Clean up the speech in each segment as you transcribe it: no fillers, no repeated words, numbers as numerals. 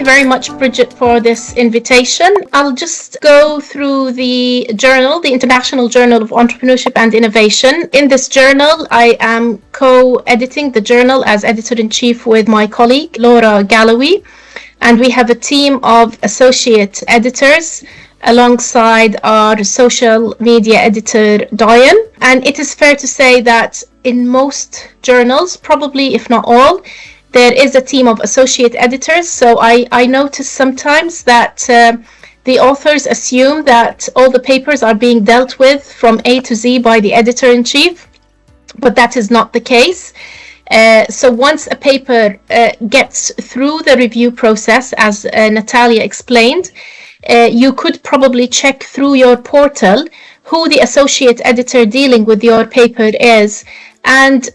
very much, Bridget, for this invitation. I'll just go through the journal, the International Journal of Entrepreneurship and Innovation. In this journal, I am co-editing the journal as editor-in-chief with my colleague, Laura Galloway. And we have a team of associate editors alongside our social media editor, Diane. And it is fair to say that in most journals, probably if not all, there is a team of associate editors. So I notice sometimes that the authors assume that all the papers are being dealt with from A to Z by the editor-in-chief, but that is not the case. So once a paper gets through the review process, as Natalia explained, you could probably check through your portal who the associate editor dealing with your paper is, and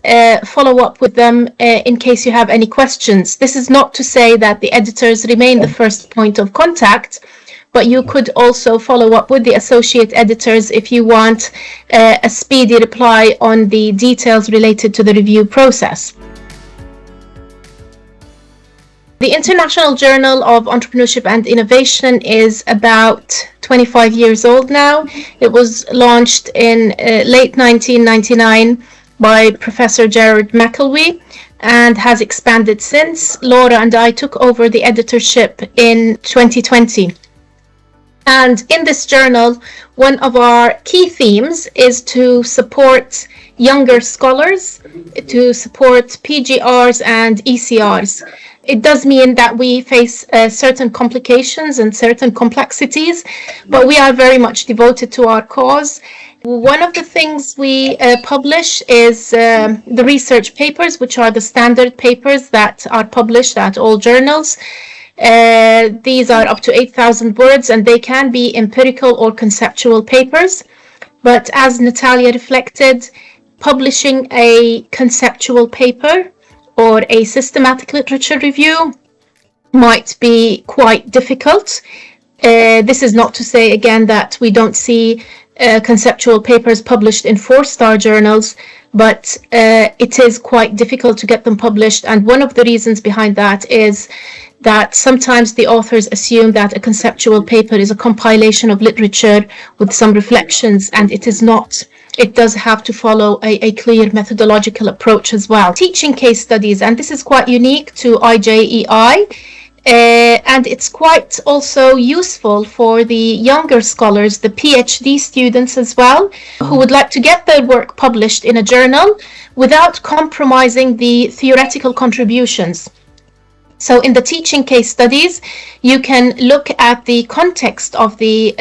follow up with them in case you have any questions. This is not to say that the editors remain the first point of contact, but you could also follow up with the associate editors if you want a speedy reply on the details related to the review process. The International Journal of Entrepreneurship and Innovation is about 25 years old now. It was launched in late 1999 by Professor Gerard McElwee and has expanded since. Laura and I took over the editorship in 2020. And in this journal, one of our key themes is to support younger scholars, to support PGRs and ECRs. It does mean that we face certain complications and certain complexities, but we are very much devoted to our cause. One of the things we publish is the research papers, which are the standard papers that are published at all journals. These are up to 8,000 words, and they can be empirical or conceptual papers. But as Natalia reflected, publishing a conceptual paper or a systematic literature review might be quite difficult. This is not to say, again, that we don't see conceptual papers published in 4-star journals, but it is quite difficult to get them published. And one of the reasons behind that is that sometimes the authors assume that a conceptual paper is a compilation of literature with some reflections, and it is not. It does have to follow a clear methodological approach as well. Teaching case studies, and this is quite unique to IJEI, and it's quite also useful for the younger scholars, the PhD students as well, who would like to get their work published in a journal without compromising the theoretical contributions. So in the teaching case studies, you can look at the context of the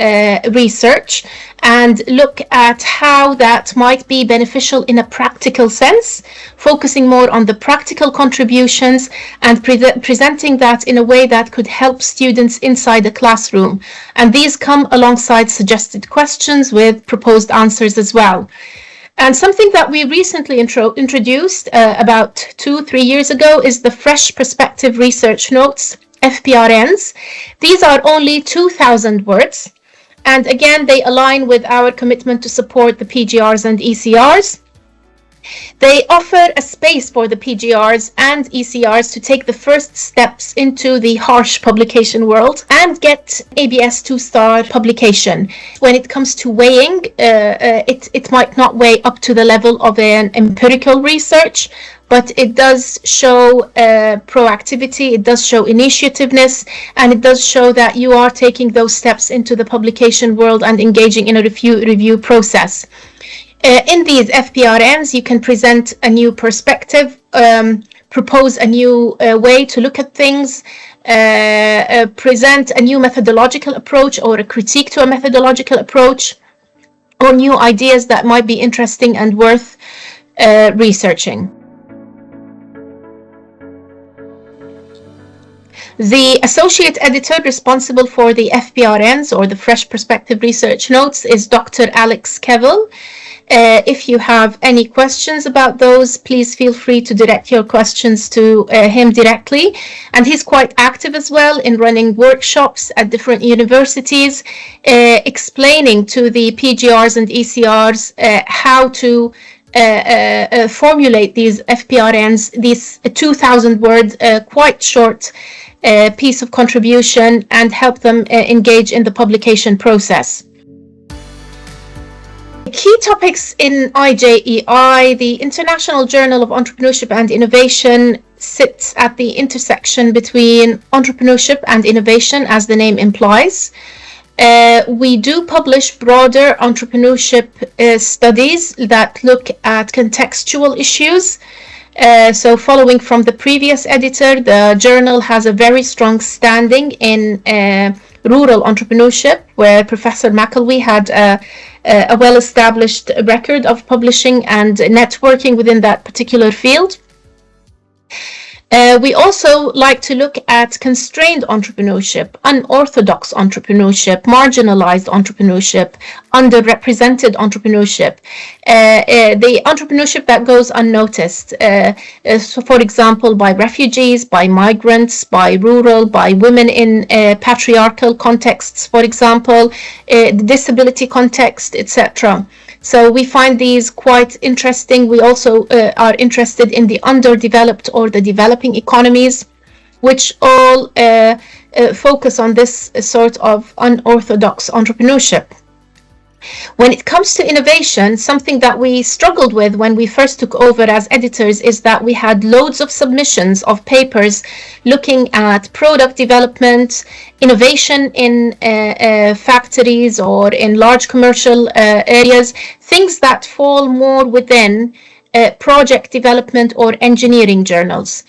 research and look at how that might be beneficial in a practical sense, focusing more on the practical contributions and presenting that in a way that could help students inside the classroom. And these come alongside suggested questions with proposed answers as well. And something that we recently introduced about 2-3 years ago is the Fresh Perspective Research Notes, FPRNs. These are only 2,000 words. And again, they align with our commitment to support the PGRs and ECRs. They offer a space for the PGRs and ECRs to take the first steps into the harsh publication world and get ABS 2-star publication. When it comes to weighing, it might not weigh up to the level of an empirical research, but it does show proactivity, it does show initiativeness, and it does show that you are taking those steps into the publication world and engaging in a review process. In these FPRNs, you can present a new perspective, propose a new way to look at things, present a new methodological approach or a critique to a methodological approach, or new ideas that might be interesting and worth researching. The associate editor responsible for the FPRNs, or the Fresh Perspective Research Notes, is Dr. Alex Kevill. If you have any questions about those, please feel free to direct your questions to him directly. And he's quite active as well in running workshops at different universities, explaining to the PGRs and ECRs how to formulate these FPRNs, these 2,000 word, quite short piece of contribution and help them engage in the publication process. Key topics in IJEI, the International Journal of Entrepreneurship and Innovation, sits at the intersection between entrepreneurship and innovation, as the name implies. We do publish broader entrepreneurship studies that look at contextual issues. So following from the previous editor, the journal has a very strong standing in rural entrepreneurship, where Professor McElwee had a well-established record of publishing and networking within that particular field. We also like to look at constrained entrepreneurship, unorthodox entrepreneurship, marginalized entrepreneurship, underrepresented entrepreneurship, the entrepreneurship that goes unnoticed. So for example, by refugees, by migrants, by rural, by women in patriarchal contexts, for example, the disability context, etc. So we find these quite interesting. We also are interested in the underdeveloped or the developing economies, which all focus on this sort of unorthodox entrepreneurship. When it comes to innovation, something that we struggled with when we first took over as editors is that we had loads of submissions of papers looking at product development, innovation in factories or in large commercial areas, things that fall more within project development or engineering journals.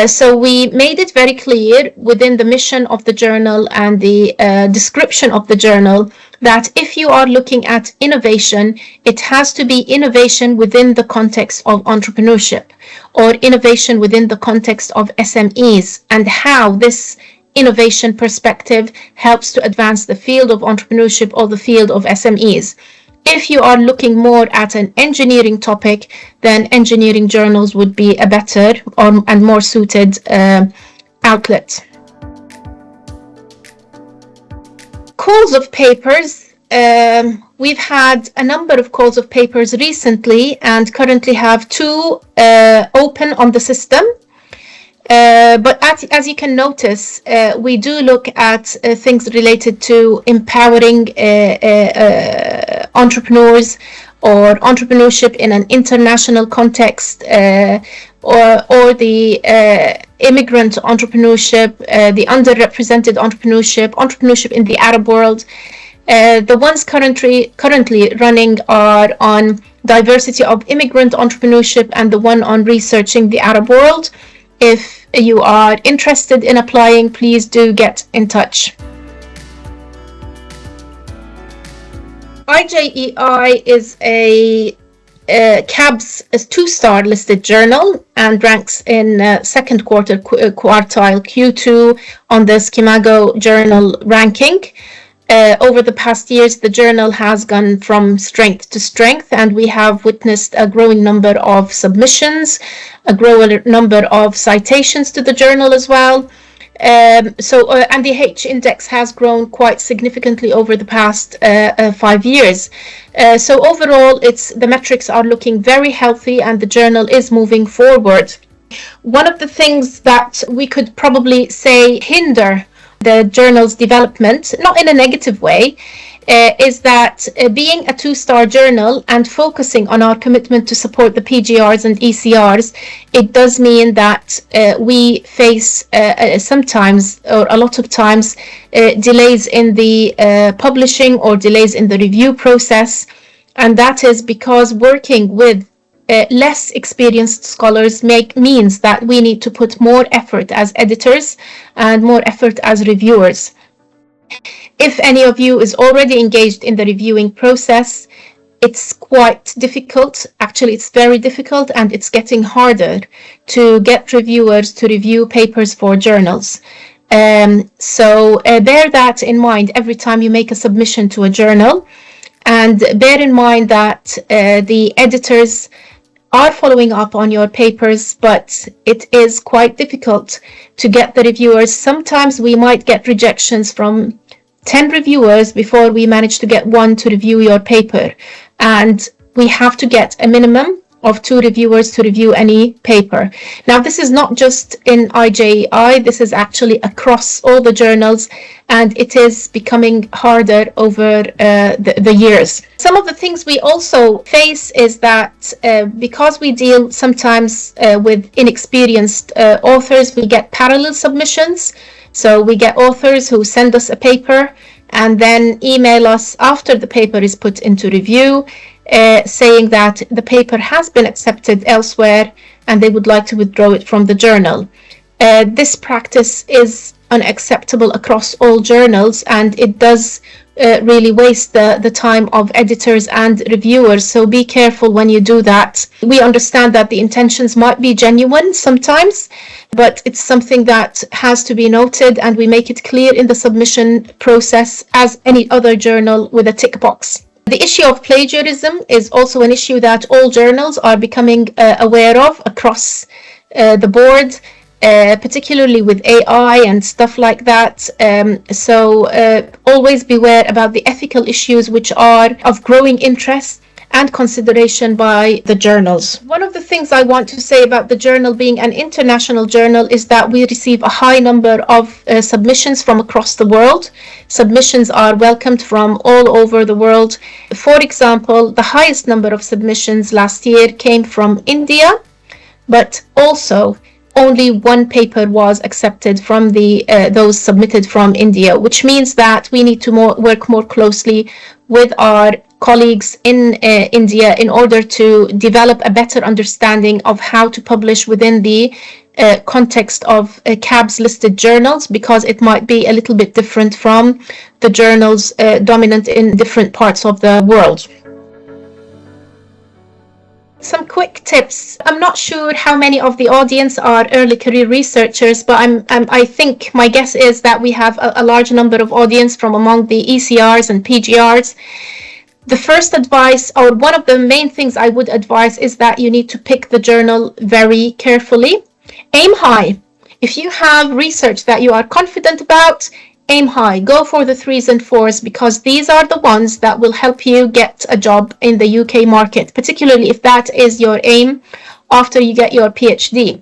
So we made it very clear within the mission of the journal and the description of the journal that if you are looking at innovation, it has to be innovation within the context of entrepreneurship or innovation within the context of SMEs, and how this innovation perspective helps to advance the field of entrepreneurship or the field of SMEs. If you are looking more at an engineering topic, then engineering journals would be a better and more suited outlet. Calls of papers. We've had a number of calls of papers recently and currently have 2 open on the system. But as you can notice, we do look at things related to empowering entrepreneurs or entrepreneurship in an international context, or the immigrant entrepreneurship, the underrepresented entrepreneurship in the Arab world. The ones currently running are on diversity of immigrant entrepreneurship and the one on researching the Arab world. If you are interested in applying, please do get in touch. IJEI is a CABS 2-star listed journal and ranks in second quartile Q2 on the Scimago journal ranking. Over the past years, the journal has gone from strength to strength, and we have witnessed a growing number of submissions, a growing number of citations to the journal as well. And the H index has grown quite significantly over the past 5 years. So overall, the metrics are looking very healthy, and the journal is moving forward. One of the things that we could probably say hinder the journal's development, not in a negative way, is that being a 2-star journal and focusing on our commitment to support the PGRs and ECRs, it does mean that we face sometimes, or a lot of times, delays in the publishing or delays in the review process. And that is because working with less experienced scholars means that we need to put more effort as editors and more effort as reviewers. If any of you is already engaged in the reviewing process, it's quite difficult. Actually, it's very difficult, and it's getting harder to get reviewers to review papers for journals. So bear that in mind every time you make a submission to a journal, and bear in mind that the editors are following up on your papers, but it is quite difficult to get the reviewers. Sometimes we might get rejections from 10 reviewers before we manage to get one to review your paper. And we have to get a minimum of 2 reviewers to review any paper. Now, this is not just in IJEI, this is actually across all the journals, and it is becoming harder over the years. Some of the things we also face is that because we deal sometimes with inexperienced authors, we get parallel submissions. So we get authors who send us a paper and then email us after the paper is put into review, saying that the paper has been accepted elsewhere and they would like to withdraw it from the journal. This practice is unacceptable across all journals, and it does really waste the time of editors and reviewers. So be careful when you do that. We understand that the intentions might be genuine sometimes, but it's something that has to be noted, and we make it clear in the submission process as any other journal with a tick box. The issue of plagiarism is also an issue that all journals are becoming aware of across the board, particularly with AI and stuff like that. So always beware about the ethical issues which are of growing interest and consideration by the journals. One of the things I want to say about the journal being an international journal is that we receive a high number of submissions from across the world. Submissions are welcomed from all over the world. For example, the highest number of submissions last year came from India, but also only one paper was accepted from those submitted from India, which means that we need to work more closely with our colleagues in India in order to develop a better understanding of how to publish within the context of CAB's listed journals, because it might be a little bit different from the journals dominant in different parts of the world. Some quick tips. I'm not sure how many of the audience are early career researchers, but I think my guess is that we have a large number of audience from among the ECRs and PGRs. The first advice, or one of the main things I would advise, is that you need to pick the journal very carefully. Aim high. If you have research that you are confident about, aim high. Go for the 3s and 4s, because these are the ones that will help you get a job in the UK market, particularly if that is your aim after you get your PhD.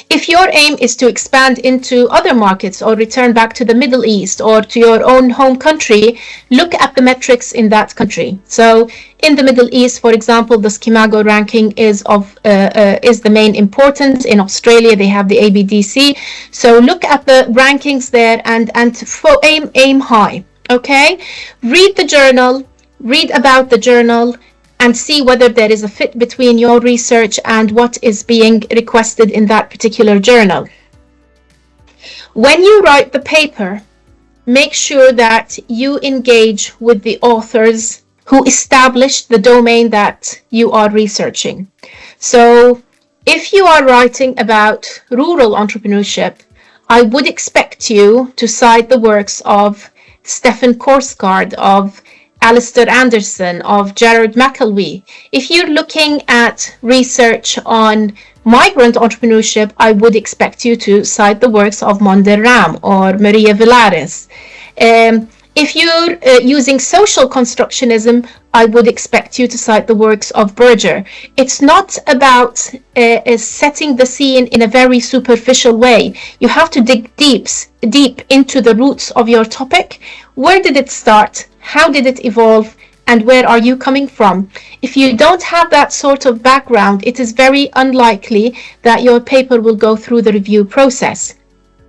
If your aim is to expand into other markets or return back to the Middle East or to your own home country, look at the metrics in that country. So in the Middle East, for example, the Scimago ranking is the main importance. In Australia, they have the ABDC. So look at the rankings there and aim high. Okay, read the journal, read about the journal, and see whether there is a fit between your research and what is being requested in that particular journal. When you write the paper, make sure that you engage with the authors who established the domain that you are researching. So if you are writing about rural entrepreneurship, I would expect you to cite the works of Stephen Korsgaard, of Alistair Anderson, of Jared McElwee. If you're looking at research on migrant entrepreneurship, I would expect you to cite the works of Monder Ram or Maria Villares. If you're using social constructionism, I would expect you to cite the works of Berger. It's not about setting the scene in a very superficial way. You have to dig deep into the roots of your topic. Where did it start? How did it evolve? And where are you coming from? If you don't have that sort of background, it is very unlikely that your paper will go through the review process.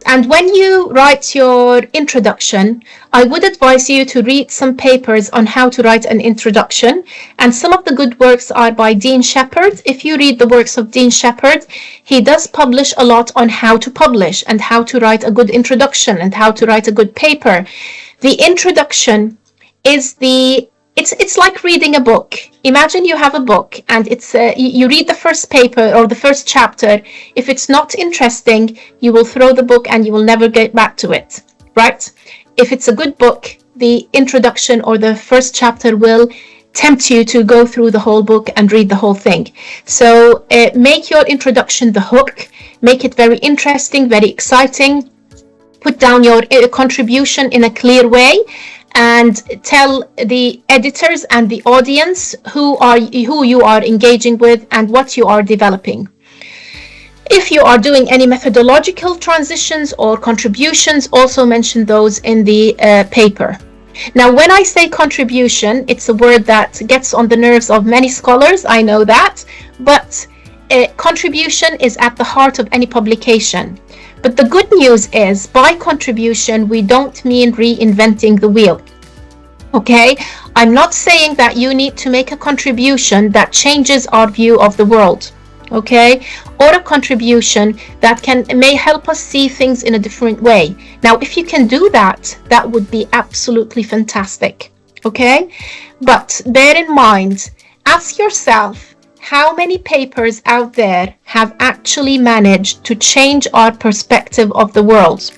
And when you write your introduction, I would advise you to read some papers on how to write an introduction. And some of the good works are by Dean Shepherd. If you read the works of Dean Shepherd, he does publish a lot on how to publish and how to write a good introduction and how to write a good paper. The introduction is it's like reading a book. Imagine you have a book and you read the first paper or the first chapter. If it's not interesting, you will throw the book and you will never get back to it, right? If it's a good book, the introduction or the first chapter will tempt you to go through the whole book and read the whole thing. So make your introduction the hook, make it very interesting, very exciting. Put down your contribution in a clear way. and tell the editors and the audience who you are engaging with and what you are developing. If you are doing any methodological transitions or contributions, also mention those in the paper. Now, when I say contribution, it's a word that gets on the nerves of many scholars, I know that, but contribution is at the heart of any publication. But the good news is, by contribution, we don't mean reinventing the wheel. Okay? I'm not saying that you need to make a contribution that changes our view of the world. Okay, or a contribution that may help us see things in a different way. Now, if you can do that, that would be absolutely fantastic. Okay, but bear in mind, ask yourself, how many papers out there have actually managed to change our perspective of the world?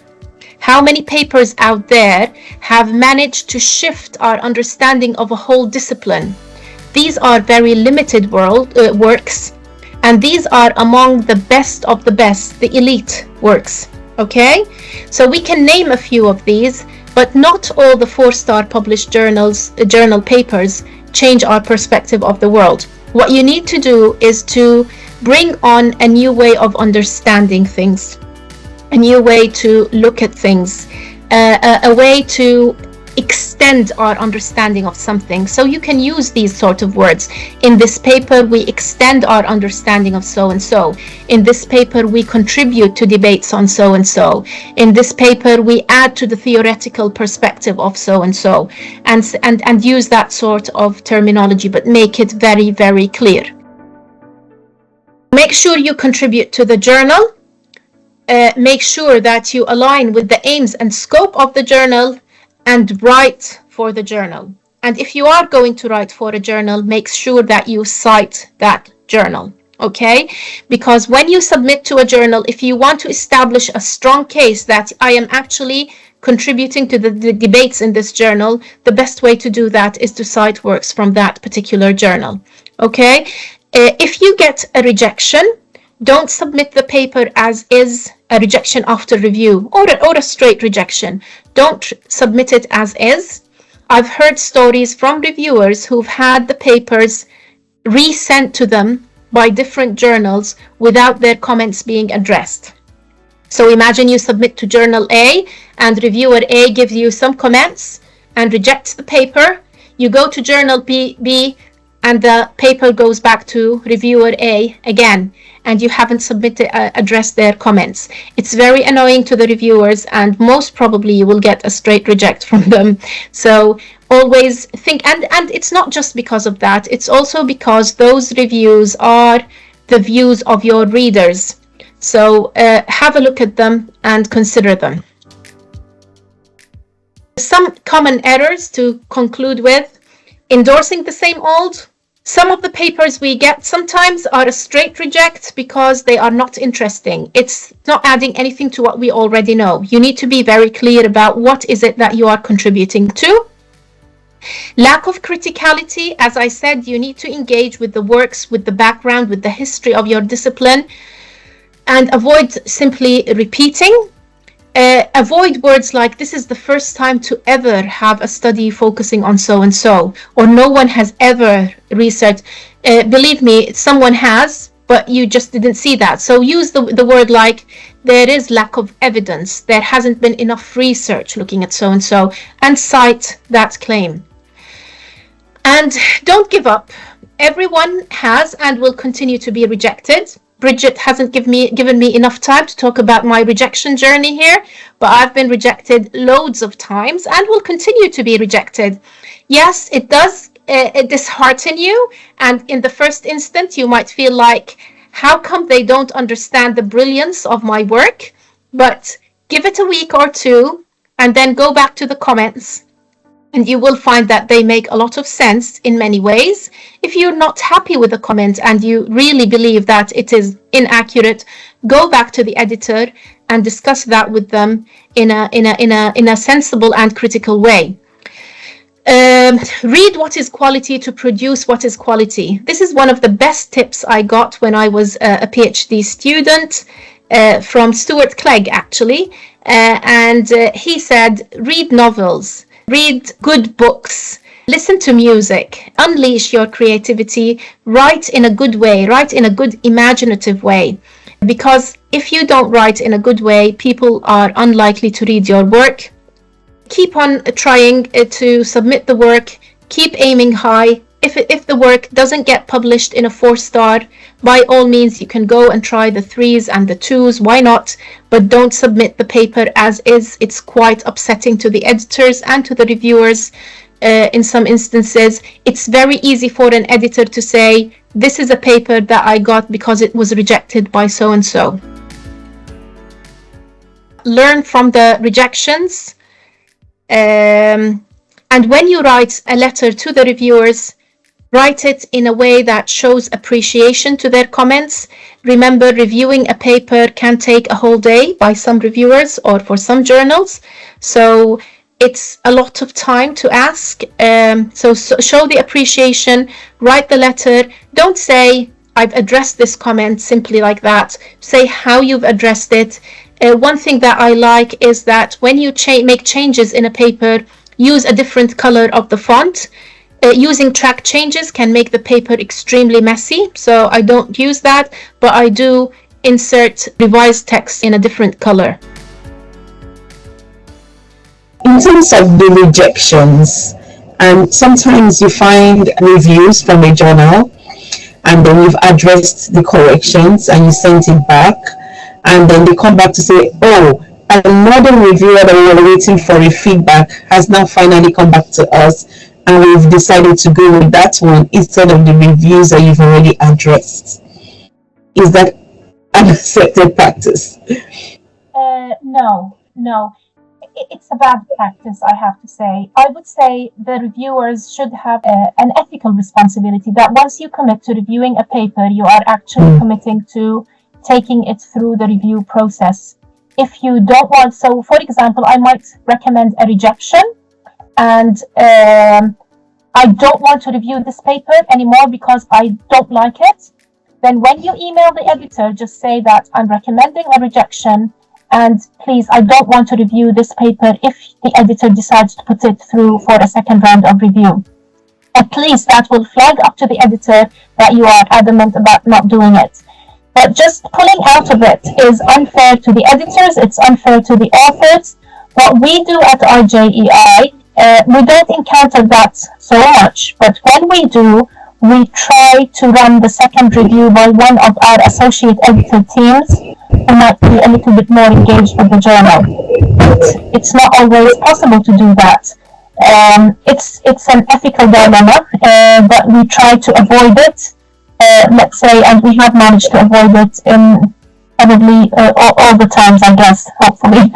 How many papers out there have managed to shift our understanding of a whole discipline? These are very limited works. And these are among the best of the best, the elite works, okay? So we can name a few of these, but not all the 4-star published journal papers change our perspective of the world. What you need to do is to bring on a new way of understanding things, a new way to look at things, a way to extend our understanding of something. So you can use these sort of words. In this paper, we extend our understanding of so-and-so. In this paper, we contribute to debates on so-and-so. In this paper, we add to the theoretical perspective of so-and-so, and use that sort of terminology, but make it very, very clear. Make sure you contribute to the journal. Make sure that you align with the aims and scope of the journal, and write for the journal. And if you are going to write for a journal, make sure that you cite that journal, okay? Because when you submit to a journal, if you want to establish a strong case that I am actually contributing to the debates in this journal, the best way to do that is to cite works from that particular journal, okay? If you get a rejection, don't submit the paper as is, a rejection after review, or a straight rejection. Don't submit it as is. I've heard stories from reviewers who've had the papers resent to them by different journals without their comments being addressed. So imagine you submit to journal A, and reviewer A gives you some comments and rejects the paper. You go to journal B, and the paper goes back to reviewer A again, and you haven't addressed their comments. It's very annoying to the reviewers, and most probably you will get a straight reject from them. So always think, and it's not just because of that, it's also because those reviews are the views of your readers. So have a look at them and consider them. Some common errors to conclude with: endorsing the same old. Some of the papers we get sometimes are a straight reject because they are not interesting. It's not adding anything to what we already know. You need to be very clear about what is it that you are contributing to. Lack of criticality. As I said, you need to engage with the works, with the background, with the history of your discipline, and avoid simply repeating. Avoid words like, this is the first time to ever have a study focusing on so-and-so, or no one has ever researched. Believe me, someone has, but you just didn't see that. So use the word like, there is lack of evidence, there hasn't been enough research looking at so-and-so, and cite that claim. And don't give up. Everyone has and will continue to be rejected. Bridget hasn't given me enough time to talk about my rejection journey here, but I've been rejected loads of times and will continue to be rejected. Yes, it does dishearten you, and in the first instance you might feel like, how come they don't understand the brilliance of my work? But give it a week or two and then go back to the comments, and you will find that they make a lot of sense in many ways. If you're not happy with the comment and you really believe that it is inaccurate, go back to the editor and discuss that with them in a sensible and critical way. Read what is quality to produce what is quality. This is one of the best tips I got when I was a PhD student, from Stuart Clegg actually, and he said, read novels. read good books, listen to music, unleash your creativity, write in a good way, write in a good imaginative way. Because if you don't write in a good way, people are unlikely to read your work. Keep on trying to submit the work, keep aiming high. If the work doesn't get published in a 4-star, by all means you can go and try the 3s and the 2s, why not? But don't submit the paper as is. It's quite upsetting to the editors and to the reviewers. In some instances, it's very easy for an editor to say, this is a paper that I got because it was rejected by so-and-so. Learn from the rejections. And when you write a letter to the reviewers, write it in a way that shows appreciation to their comments. Remember, reviewing a paper can take a whole day by some reviewers or for some journals. So it's a lot of time to ask. So show the appreciation, write the letter. Don't say, I've addressed this comment simply like that. Say how you've addressed it. One thing that I like is that when you make changes in a paper, use a different color of the font. Using track changes can make the paper extremely messy, so I don't use that, but I do insert revised text in a different color. In terms of the rejections, and sometimes you find reviews from a journal and then you've addressed the corrections and you sent it back, and then they come back to say, oh, another reviewer that we were waiting for a feedback has now finally come back to us, and we've decided to go with that one instead of the reviews that you've already addressed. Is that an accepted practice? No. It's a bad practice, I have to say. I would say the reviewers should have an ethical responsibility that once you commit to reviewing a paper, you are actually committing to taking it through the review process. If you don't want, so for example, I might recommend a rejection, and I don't want to review this paper anymore because I don't like it. Then when you email the editor, just say that I'm recommending a rejection, and please, I don't want to review this paper if the editor decides to put it through for a second round of review. At least that will flag up to the editor that you are adamant about not doing it. But just pulling out of it is unfair to the editors, it's unfair to the authors. What we do at IJEI, we don't encounter that so much, but when we do, we try to run the second review by one of our associate editor teams who might be a little bit more engaged with the journal. But it's not always possible to do that. It's an ethical dilemma, but we try to avoid it. Let's say, and we have managed to avoid it in probably all the times, I guess, hopefully.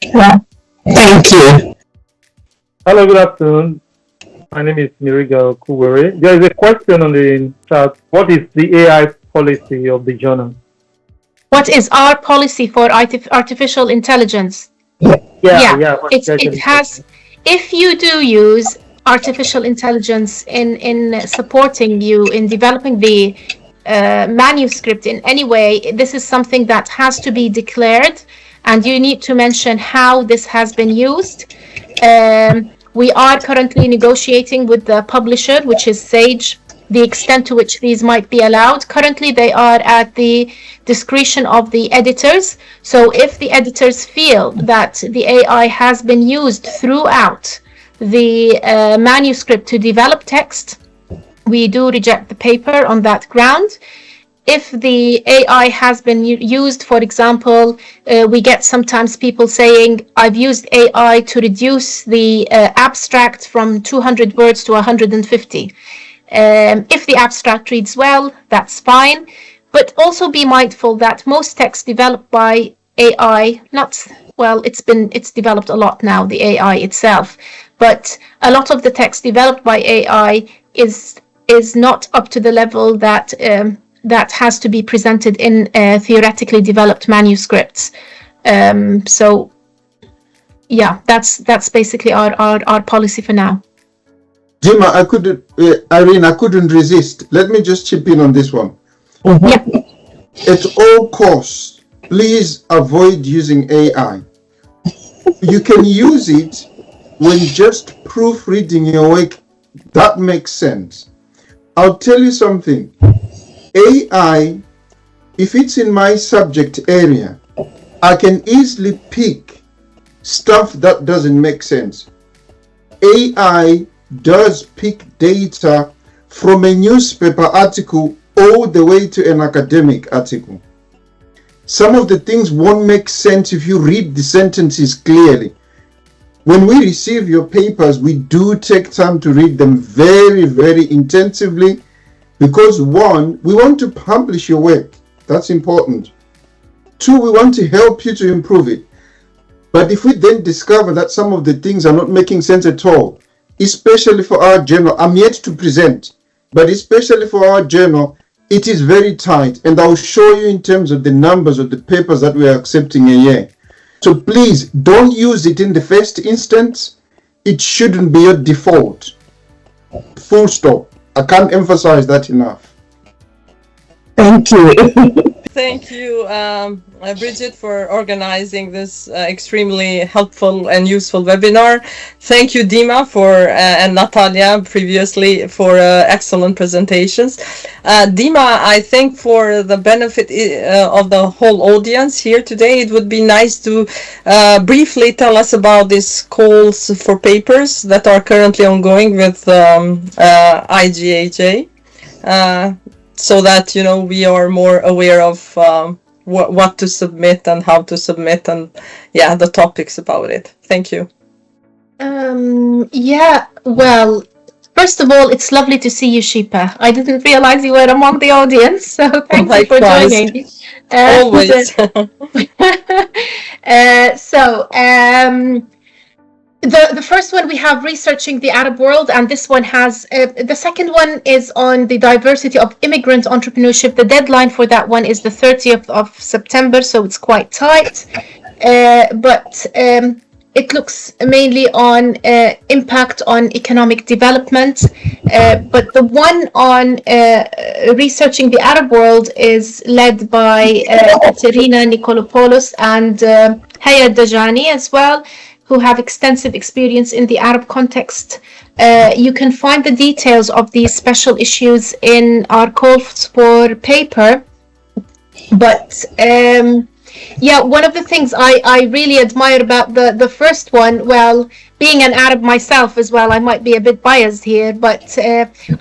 Yeah. Thank you. Hello, good afternoon. My name is Miriga Kuwere. There is a question on the chat. What is the AI policy of the journal? What is our policy for artificial intelligence? Yeah. It has. If you do use artificial intelligence in supporting you in developing the manuscript in any way, this is something that has to be declared, and you need to mention how this has been used. We are currently negotiating with the publisher, which is Sage, the extent to which these might be allowed. Currently, they are at the discretion of the editors. So if the editors feel that the AI has been used throughout the manuscript to develop text, we do reject the paper on that ground. If the AI has been used, for example, we get sometimes people saying, I've used AI to reduce the abstract from 200 words to 150. If the abstract reads well, that's fine. But also be mindful that most text developed by AI, it's developed a lot now, the AI itself. But a lot of the text developed by AI is not up to the level that has to be presented in theoretically developed manuscripts. So yeah, that's basically our policy for now. Deema, Irene, I couldn't resist. Let me just chip in on this one. Yeah. At all costs, please avoid using AI. You can use it when just proofreading your work, that makes sense. I'll tell you something. AI, if it's in my subject area, I can easily pick stuff that doesn't make sense. AI does pick data from a newspaper article all the way to an academic article. Some of the things won't make sense if you read the sentences clearly. When we receive your papers, we do take time to read them very, very intensively because one, we want to publish your work. That's important. Two, we want to help you to improve it. But if we then discover that some of the things are not making sense at all, especially for our journal, I'm yet to present, but especially for our journal, it is very tight. And I'll show you in terms of the numbers of the papers that we are accepting a year. So please don't use it in the first instance. It shouldn't be your default. Full stop. I can't emphasize that enough. Thank you. Thank you, Bridget, for organizing this extremely helpful and useful webinar. Thank you, Deema, and Natalia previously for excellent presentations. Deema, I think for the benefit of the whole audience here today, it would be nice to briefly tell us about these calls for papers that are currently ongoing with IJEI. So that we are more aware of what to submit and how to submit and the topics about it. Thank you. Well, first of all, it's lovely to see you, Shipa. I didn't realize you were among the audience, so thank you for joining. Always. The first one we have researching the Arab world, and this one has the second one is on the diversity of immigrant entrepreneurship. The deadline for that one is the 30th of September, so it's quite tight. But it looks mainly on impact on economic development. But the one on researching the Arab world is led by Katerina Nikolopoulos and Haya Dajani as well, who have extensive experience in the Arab context. You can find the details of these special issues in our calls for paper. But one of the things I really admire about the first one, well, being an Arab myself as well, I might be a bit biased here, but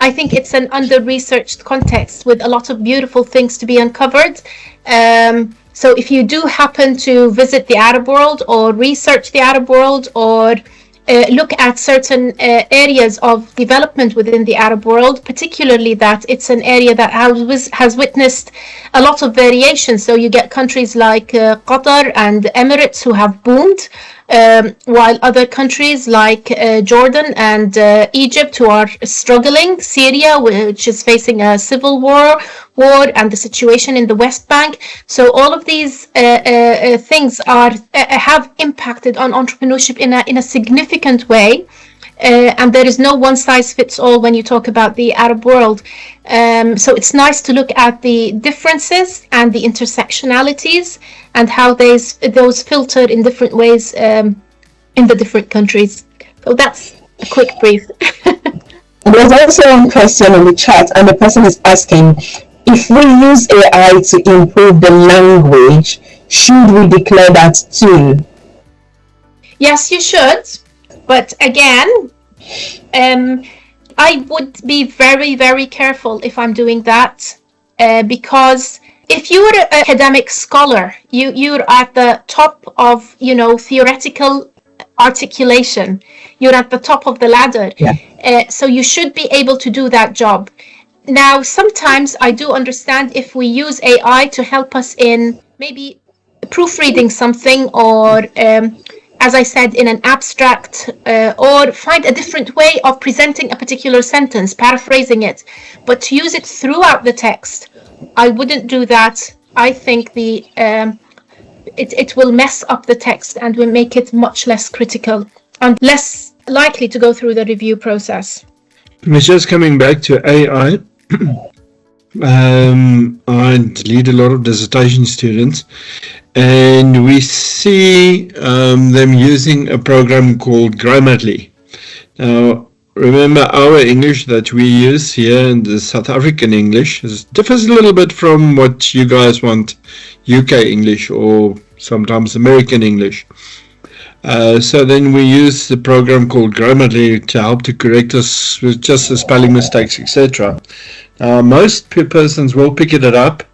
I think it's an under-researched context with a lot of beautiful things to be uncovered. So if you do happen to visit the Arab world or research the Arab world or look at certain areas of development within the Arab world, particularly that it's an area that has witnessed a lot of variation. So you get countries like Qatar and Emirates who have boomed, while other countries like Jordan and Egypt who are struggling, Syria, which is facing a civil war, and the situation in the West Bank. So all of these things have impacted on entrepreneurship in a significant way. And there is no one size fits all when you talk about the Arab world. So it's nice to look at the differences and the intersectionalities and how those filter in different ways in the different countries. So that's a quick brief. There's also one question in the chat, and the person is asking, if we use AI to improve the language, should we declare that too? Yes, you should. But again, I would be very, very careful if I'm doing that, because if you're an academic scholar, you're at the top of, theoretical articulation. You're at the top of the ladder. Yeah. So you should be able to do that job. Now, sometimes I do understand if we use AI to help us in maybe proofreading something or as I said, in an abstract, or find a different way of presenting a particular sentence, paraphrasing it. But to use it throughout the text, I wouldn't do that. I think it will mess up the text and will make it much less critical and less likely to go through the review process. It's just coming back to AI. I lead a lot of dissertation students, and we see them using a program called Grammarly. Now, remember, our English that we use here in the South African English differs a little bit from what you guys want, UK English or sometimes American English. So then we use the program called Grammarly to help to correct us with just the spelling mistakes, etc. Most persons will pick it up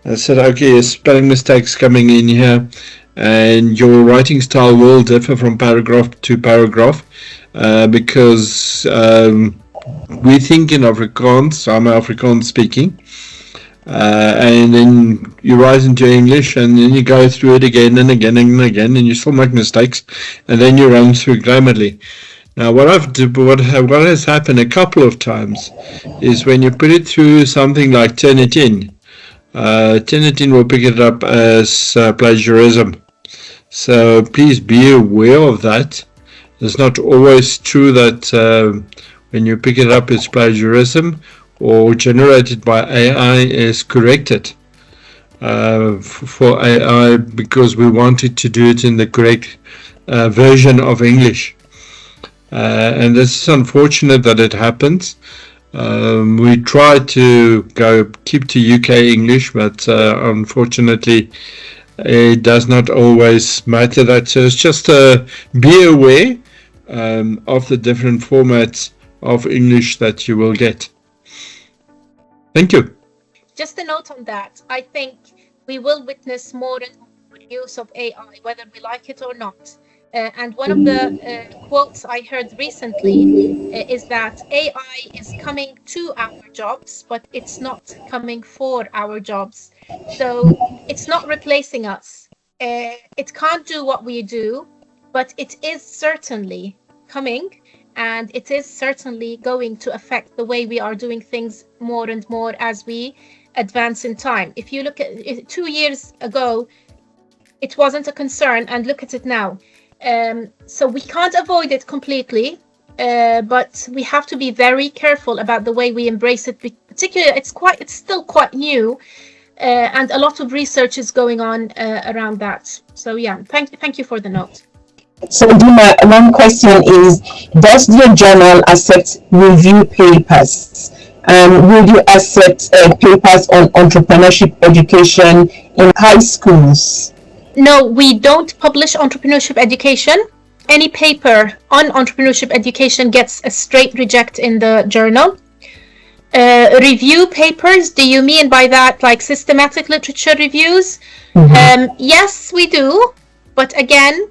and said, okay, spelling mistakes coming in here, and your writing style will differ from paragraph to paragraph because we think in Afrikaans. I'm Afrikaans speaking. And then you write into English, and then you go through it again and again and again, and you still make mistakes, and then you run through Grammarly. Now, what has happened a couple of times is when you put it through something like Turnitin, Turnitin will pick it up as plagiarism. So please be aware of that. It's not always true that when you pick it up as plagiarism or generated by AI is corrected for AI because we wanted to do it in the correct version of English. And this is unfortunate that it happens. We try to keep to UK English, but unfortunately it does not always matter that. So it's just be aware of the different formats of English that you will get. Thank you. Just a note on that. I think we will witness more and more use of AI, whether we like it or not. And one of the quotes I heard recently is that AI is coming to our jobs, but it's not coming for our jobs. So it's not replacing us. It can't do what we do, but it is certainly coming. And it is certainly going to affect the way we are doing things more and more as we advance in time. If you look at it, 2 years ago, it wasn't a concern, and look at it now. So we can't avoid it completely, but we have to be very careful about the way we embrace it. Particularly, it's still quite new, and a lot of research is going on around that. So yeah, thank you for the note. So Deema, one question is, does your journal accept review papers? Would you accept papers on entrepreneurship education in high schools? No, we don't publish entrepreneurship education. Any paper on entrepreneurship education gets a straight reject in the journal. Review papers, do you mean by that like systematic literature reviews? Mm-hmm. Yes, we do. But again,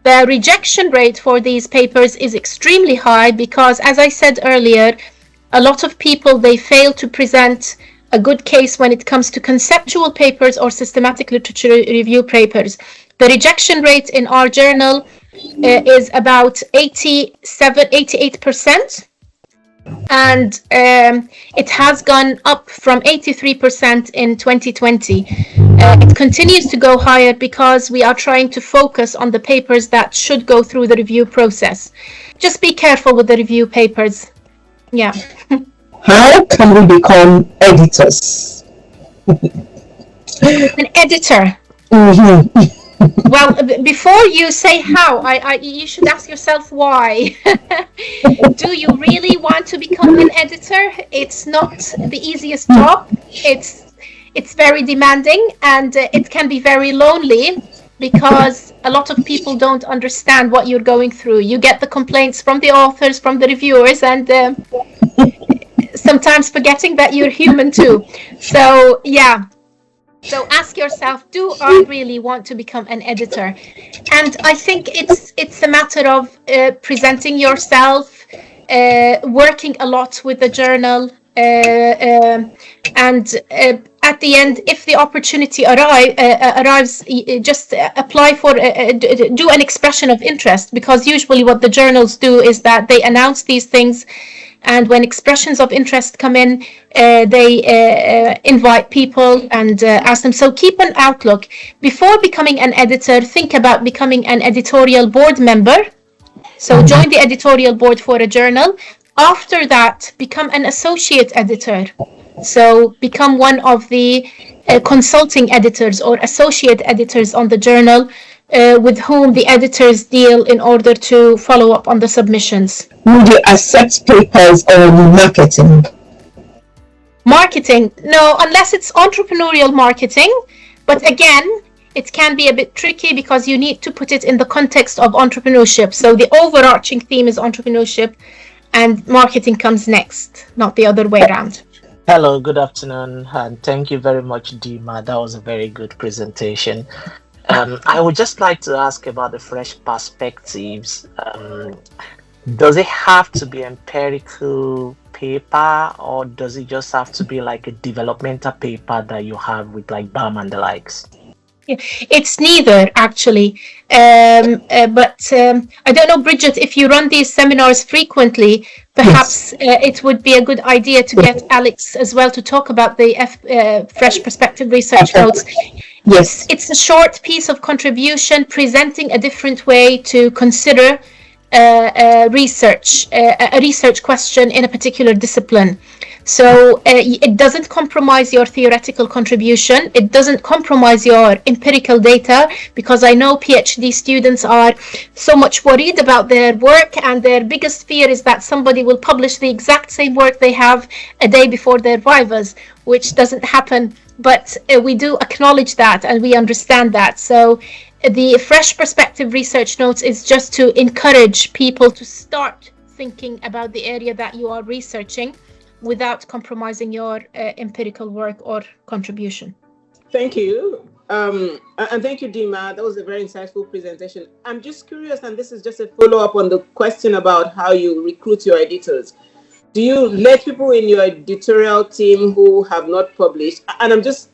the rejection rate for these papers is extremely high because, as I said earlier, a lot of people, they fail to present a good case when it comes to conceptual papers or systematic literature review papers. The rejection rate in our journal is about 88%, and it has gone up from 83% in 2020. It continues to go higher because we are trying to focus on the papers that should go through the review process. Just be careful with the review papers. Yeah. How can we become editors? An editor. Mm-hmm. Well, before you say how, you should ask yourself why. Do you really want to become an editor? It's not the easiest job. It's very demanding, and it can be very lonely because a lot of people don't understand what you're going through. You get the complaints from the authors, from the reviewers, and sometimes forgetting that you're human too. So yeah. So ask yourself, do I really want to become an editor? And I think it's a matter of presenting yourself, working a lot with the journal, and at the end, if the opportunity arrives, just apply for, do an expression of interest, because usually what the journals do is that they announce these things, and when expressions of interest come in, they invite people and ask them. So keep an outlook. Before becoming an editor, think about becoming an editorial board member. So join the editorial board for a journal. After that, become an associate editor. So become one of the consulting editors or associate editors on the journal, with whom the editors deal in order to follow up on the submissions. Would you accept papers on marketing? Marketing? No, unless it's entrepreneurial marketing. But again, it can be a bit tricky because you need to put it in the context of entrepreneurship. So the overarching theme is entrepreneurship and marketing comes next, not the other way around. Hello, good afternoon, and thank you very much, Deema. That was a very good presentation. I would just like to ask about the fresh perspectives. Does it have to be empirical paper, or does it just have to be like a developmental paper that you have with like BAM and the likes? It's neither, actually. But I don't know, Bridget, if you run these seminars frequently, perhaps it would be a good idea to get Alex as well to talk about the Fresh Perspective Research Notes. Yes. It's a short piece of contribution presenting a different way to consider a research question in a particular discipline. So it doesn't compromise your theoretical contribution. It doesn't compromise your empirical data, because I know PhD students are so much worried about their work, and their biggest fear is that somebody will publish the exact same work they have a day before their vivas, which doesn't happen. But we do acknowledge that, and we understand that. So the Fresh Perspective Research Notes is just to encourage people to start thinking about the area that you are researching without compromising your empirical work or contribution. Thank you. And thank you, Deema. That was a very insightful presentation. I'm just curious, and this is just a follow-up on the question about how you recruit your editors. Do you let people in your editorial team who have not published? And I'm just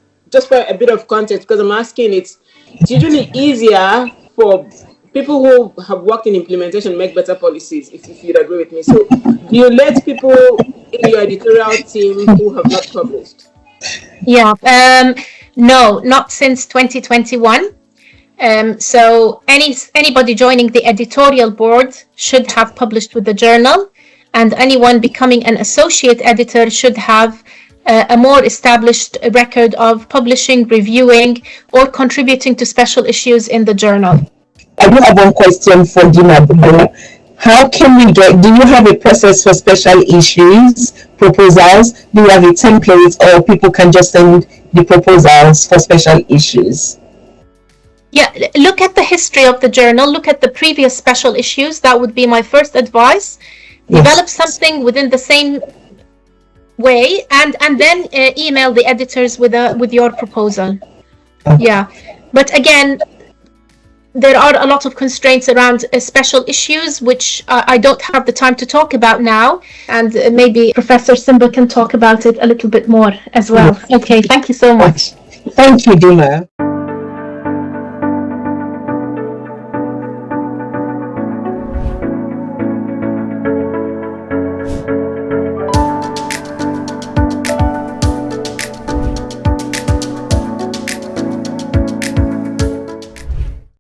for a bit of context, because I'm asking, it's usually easier for people who have worked in implementation make better policies, if you'd agree with me. So do you let people in your editorial team who have not published? Yeah, no, not since 2021. So anybody joining the editorial board should have published with the journal, and anyone becoming an associate editor should have a more established record of publishing, reviewing, or contributing to special issues in the journal. I do have one question for Deema. How can we do you have a process for special issues, proposals? Do you have a template, or people can just send the proposals for special issues? Yeah, look at the history of the journal, look at the previous special issues. That would be my first advice. Yes. Develop something within the same way, and then email the editors with your proposal. Okay. Yeah, but again, there are a lot of constraints around special issues, which I don't have the time to talk about now, and maybe Professor Simba can talk about it a little bit more as well. Okay, thank you so much. Thank you, Deema.